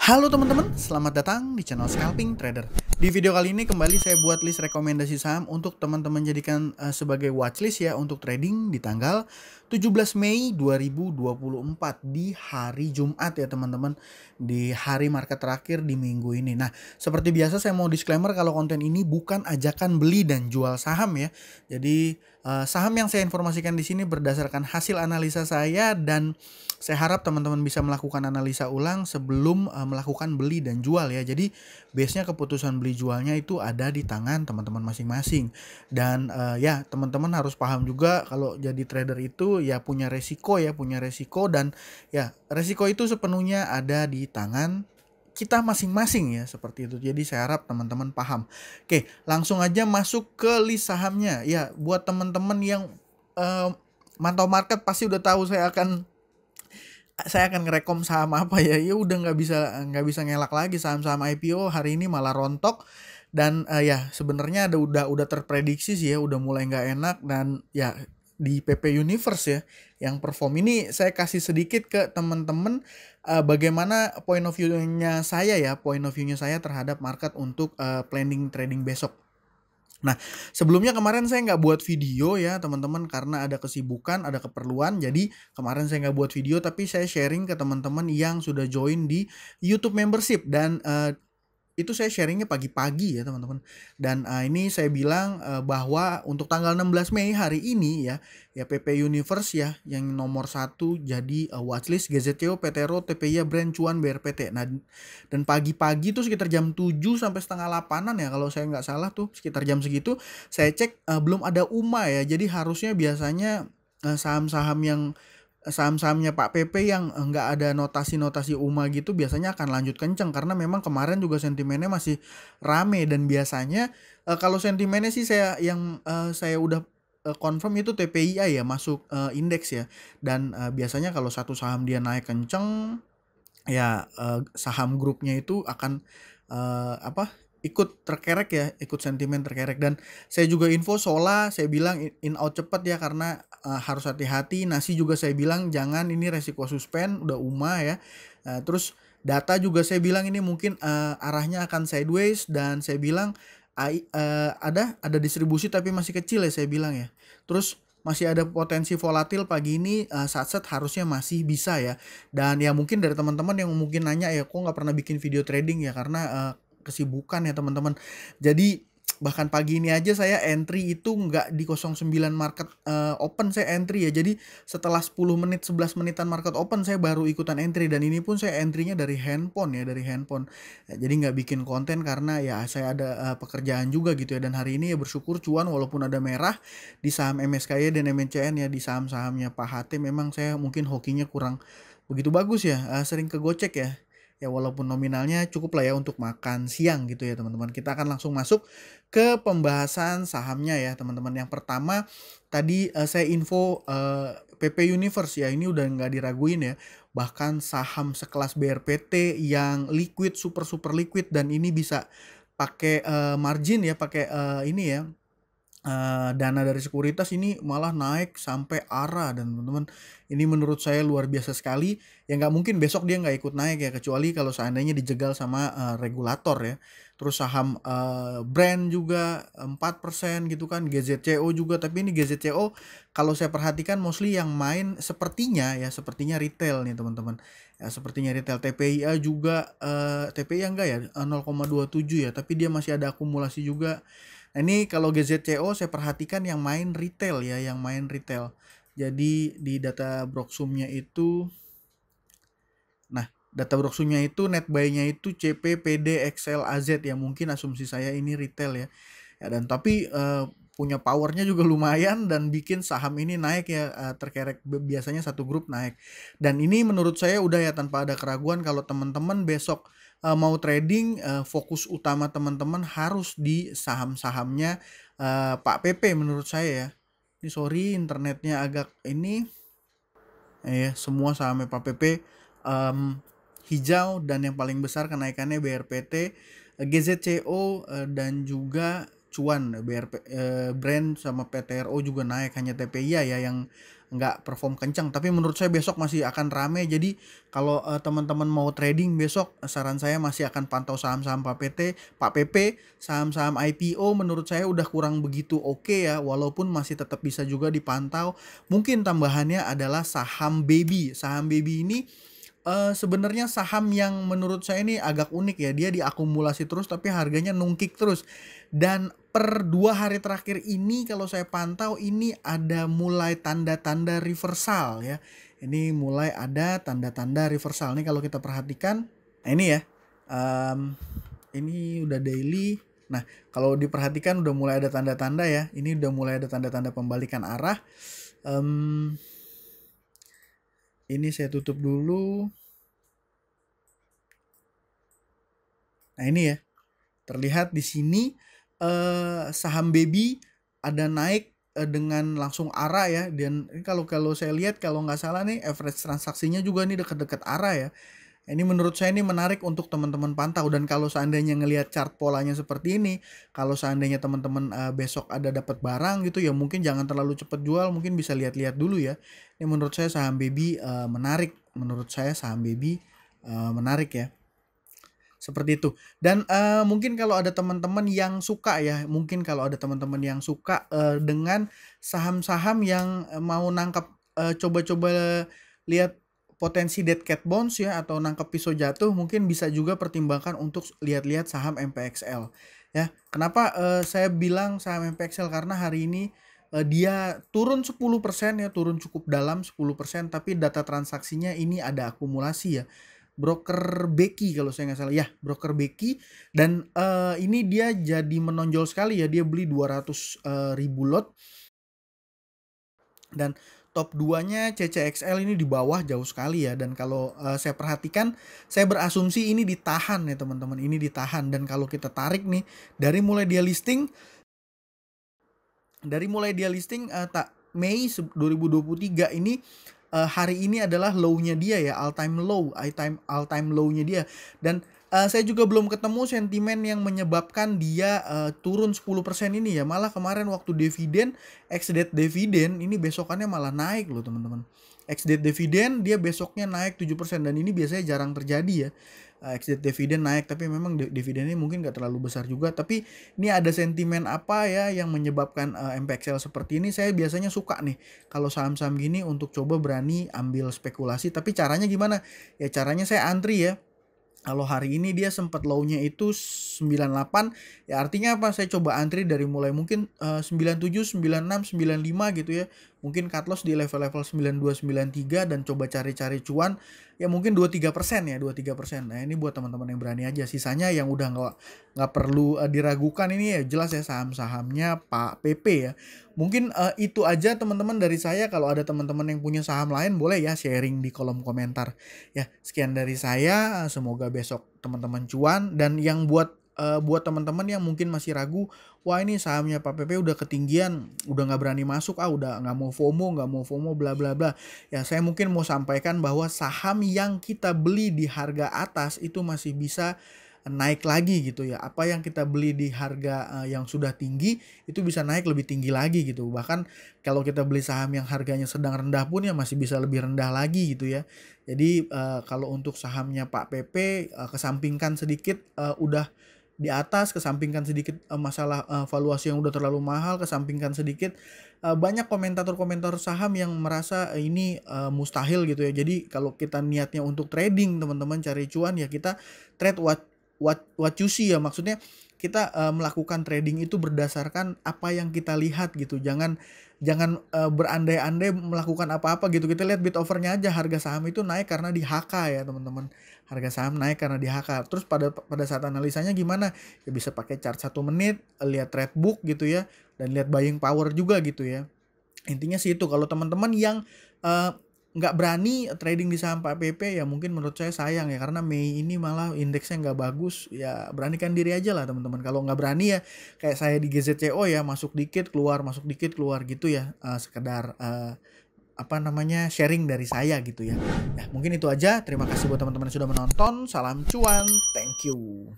Halo teman-teman, selamat datang di channel Scalping Trader. Di video kali ini kembali saya buat list rekomendasi saham untuk teman-teman jadikan sebagai watchlist ya untuk trading di tanggal 17 Mei 2024 di hari Jumat ya teman-teman, di hari market terakhir di minggu ini. Nah, seperti biasa saya mau disclaimer kalau konten ini bukan ajakan beli dan jual saham ya. Jadi saham yang saya informasikan di sini berdasarkan hasil analisa saya dan saya harap teman-teman bisa melakukan analisa ulang sebelum melakukan beli dan jual ya. Jadi base-nya keputusan beli jualnya itu ada di tangan teman-teman masing-masing. Dan ya teman-teman harus paham juga kalau jadi trader itu ya punya resiko dan ya resiko itu sepenuhnya ada di tangan kita masing-masing ya seperti itu. Jadi saya harap teman-teman paham. Oke, langsung aja masuk ke list sahamnya. Ya, buat teman-teman yang mantau market pasti udah tahu saya akan ngerekom saham apa ya. Ya udah nggak bisa ngelak lagi, saham-saham IPO hari ini malah rontok. Dan ya sebenarnya udah terprediksi sih ya, udah mulai nggak enak. Dan ya di PP Universe ya yang perform ini, saya kasih sedikit ke teman-teman bagaimana point of view-nya saya terhadap market untuk planning trading besok. Nah, sebelumnya kemarin saya nggak buat video ya teman-teman karena ada kesibukan, ada keperluan. Jadi kemarin saya nggak buat video, tapi saya sharing ke teman-teman yang sudah join di YouTube membership. Dan itu saya sharingnya pagi-pagi ya teman-teman. Dan ini saya bilang bahwa untuk tanggal 16 Mei hari ini ya PP Universe ya yang nomor 1 jadi watchlist GZCO, PTRO, TPIA, Brand, Cuan, BRPT. Nah, dan pagi-pagi tuh sekitar jam 7 sampai setengah 8-an ya kalau saya nggak salah tuh, sekitar jam segitu saya cek belum ada UMA ya. Jadi harusnya biasanya saham-sahamnya Pak PP yang nggak ada notasi-notasi UMA gitu biasanya akan lanjut kenceng karena memang kemarin juga sentimennya masih rame. Dan biasanya kalau sentimennya sih saya udah confirm itu TPIA ya masuk indeks ya. Dan biasanya kalau satu saham dia naik kenceng ya saham grupnya itu akan ikut terkerek ya, ikut sentimen terkerek. Dan saya juga info Sola, saya bilang in out cepet ya karena harus hati-hati. Nasi juga saya bilang jangan, ini resiko suspend, udah UMA ya. Terus data juga saya bilang ini mungkin arahnya akan sideways, dan saya bilang ada distribusi tapi masih kecil ya saya bilang ya. Terus masih ada potensi volatil pagi ini, saat-saat harusnya masih bisa ya. Dan ya mungkin dari teman-teman yang mungkin nanya ya kok nggak pernah bikin video trading ya karena kesibukan ya teman-teman. Jadi bahkan pagi ini aja saya entry itu nggak di 09 market open, saya entry ya. Jadi setelah 10 menit 11 menitan market open saya baru ikutan entry, dan ini pun saya entrynya dari handphone ya, Ya, jadi nggak bikin konten karena ya saya ada pekerjaan juga gitu ya. Dan hari ini ya bersyukur cuan walaupun ada merah di saham MSKY dan MNCN ya. Di saham-sahamnya Pak HT memang saya mungkin hokinya kurang begitu bagus ya, sering kegocek ya. Ya walaupun nominalnya cukup lah ya untuk makan siang gitu ya teman-teman. Kita akan langsung masuk ke pembahasan sahamnya ya teman-teman. Yang pertama tadi saya info PP Universe ya, ini udah nggak diraguin ya. Bahkan saham sekelas BRPT yang liquid, super liquid, dan ini bisa pakai margin ya, pakai ini ya, dana dari sekuritas, ini malah naik sampai ARA. Dan teman-teman ini menurut saya luar biasa sekali ya. Nggak mungkin besok dia nggak ikut naik ya, kecuali kalau seandainya dijegal sama regulator ya. Terus saham Brand juga 4% gitu kan, GZCO juga. Tapi ini GZCO kalau saya perhatikan mostly yang main sepertinya retail nih teman-teman ya, sepertinya retail. TPIA juga TPIA enggak ya, 0,27 ya, tapi dia masih ada akumulasi juga. Nah, ini kalau GZCO saya perhatikan yang main retail ya, Jadi di data Broksumnya itu, net buy-nya itu CP, PD, XL, AZ ya. Mungkin asumsi saya ini retail ya. Ya, dan tapi punya powernya juga lumayan dan bikin saham ini naik ya, terkerek biasanya satu grup naik. Dan ini menurut saya udah ya tanpa ada keraguan kalau teman-teman besok mau trading, fokus utama teman-teman harus di saham-sahamnya Pak PP menurut saya ya. Ini sorry internetnya agak ini ya, semua sahamnya Pak PP hijau, dan yang paling besar kenaikannya BRPT, GZCO dan juga Cuan. Brand sama PTRO juga naik, hanya TPIA ya yang nggak perform kencang, tapi menurut saya besok masih akan rame. Jadi kalau teman-teman mau trading besok, saran saya masih akan pantau saham-saham Pak PP, saham-saham IPO menurut saya udah kurang begitu oke ya, walaupun masih tetap bisa juga dipantau. Mungkin tambahannya adalah saham baby. Saham baby ini sebenarnya saham yang menurut saya ini agak unik ya, dia diakumulasi terus tapi harganya nungkik terus. Dan per 2 hari terakhir ini kalau saya pantau ini ada mulai tanda-tanda reversal ya. Ini mulai ada tanda-tanda reversal nih kalau kita perhatikan. Nah ini ya, ini udah daily. Nah kalau diperhatikan udah mulai ada tanda-tanda ya, ini udah mulai ada tanda-tanda pembalikan arah. Ini saya tutup dulu. Nah ini ya, terlihat di sini saham baby ada naik dengan langsung arah ya. Dan kalau saya lihat kalau nggak salah nih average transaksinya juga nih dekat-dekat arah ya. Ini menurut saya ini menarik untuk teman-teman pantau. Dan kalau seandainya ngelihat chart polanya seperti ini, kalau seandainya teman-teman besok ada dapat barang gitu ya, mungkin jangan terlalu cepat jual, mungkin bisa lihat-lihat dulu ya. Ini menurut saya saham baby menarik. Menurut saya saham baby menarik ya. Seperti itu. Dan mungkin kalau ada teman-teman yang suka ya, mungkin kalau ada teman-teman yang suka dengan saham-saham yang mau nangkap, coba-coba lihat potensi dead cat bounce ya, atau nangkep pisau jatuh, mungkin bisa juga pertimbangkan untuk lihat-lihat saham MPXL ya. Kenapa saya bilang saham MPXL? Karena hari ini dia turun 10% ya, turun cukup dalam 10%, tapi data transaksinya ini ada akumulasi ya. Broker Beki kalau saya nggak salah ya, broker Beki. Dan ini dia jadi menonjol sekali ya, dia beli 200.000 lot. Dan top 2-nya CCXL ini di bawah jauh sekali ya. Dan kalau saya perhatikan, saya berasumsi ini ditahan ya teman-teman, ini ditahan. Dan kalau kita tarik nih dari mulai dia listing Mei 2023 ini, hari ini adalah low-nya dia ya, all time low-nya dia. Dan saya juga belum ketemu sentimen yang menyebabkan dia turun 10% ini ya. Malah kemarin waktu dividen, ex-date dividen ini besokannya malah naik loh teman-teman. Ex-date dividen dia besoknya naik 7%, dan ini biasanya jarang terjadi ya. Ex-date dividen naik, tapi memang dividennya mungkin gak terlalu besar juga. Tapi ini ada sentimen apa ya yang menyebabkan MPXL seperti ini. Saya biasanya suka nih kalau saham-saham gini untuk coba berani ambil spekulasi. Tapi caranya gimana? Ya caranya saya antri ya. Kalau hari ini dia sempat low-nya itu 98, ya artinya apa? Saya coba antri dari mulai mungkin 97, 96, 95 gitu ya. Mungkin cut loss di level-level 92, 93 dan coba cari-cari cuan ya mungkin 2-3% ya, 2-3%. Nah, ini buat teman-teman yang berani aja. Sisanya yang udah nggak perlu diragukan ini ya, jelas ya saham-sahamnya Pak PP ya. Mungkin itu aja teman-teman dari saya. Kalau ada teman-teman yang punya saham lain boleh ya sharing di kolom komentar. Ya, sekian dari saya. Semoga besok teman-teman cuan. Dan yang buat teman-teman yang mungkin masih ragu, wah ini sahamnya Pak PP udah ketinggian, udah nggak berani masuk, udah nggak mau FOMO, bla bla bla. Ya saya mungkin mau sampaikan bahwa saham yang kita beli di harga atas itu masih bisa naik lagi gitu ya. Apa yang kita beli di harga yang sudah tinggi itu bisa naik lebih tinggi lagi gitu. Bahkan kalau kita beli saham yang harganya sedang rendah pun ya masih bisa lebih rendah lagi gitu ya. Jadi kalau untuk sahamnya Pak PP kesampingkan sedikit, udah di atas, kesampingkan sedikit masalah valuasi yang udah terlalu mahal, kesampingkan sedikit banyak komentator saham yang merasa ini mustahil gitu ya. Jadi kalau kita niatnya untuk trading teman-teman, cari cuan ya, kita trade what you see ya. Maksudnya kita melakukan trading itu berdasarkan apa yang kita lihat gitu. Jangan berandai-andai melakukan apa-apa gitu. Kita lihat bid overnya aja, harga saham itu naik karena di HK ya teman-teman. Harga saham naik karena di HK. Terus pada saat analisanya gimana? Ya bisa pakai chart 1 menit, lihat trade book gitu ya, dan lihat buying power juga gitu ya. Intinya sih itu. Kalau teman-teman yang nggak berani trading di saham Pak PP ya mungkin menurut saya sayang ya, karena Mei ini malah indeksnya nggak bagus ya. Beranikan diri aja lah teman-teman. Kalau nggak berani ya kayak saya di GZCO ya, masuk dikit keluar gitu ya, sekedar sharing dari saya gitu ya. Ya mungkin itu aja. Terima kasih buat teman-teman yang sudah menonton. Salam cuan, thank you.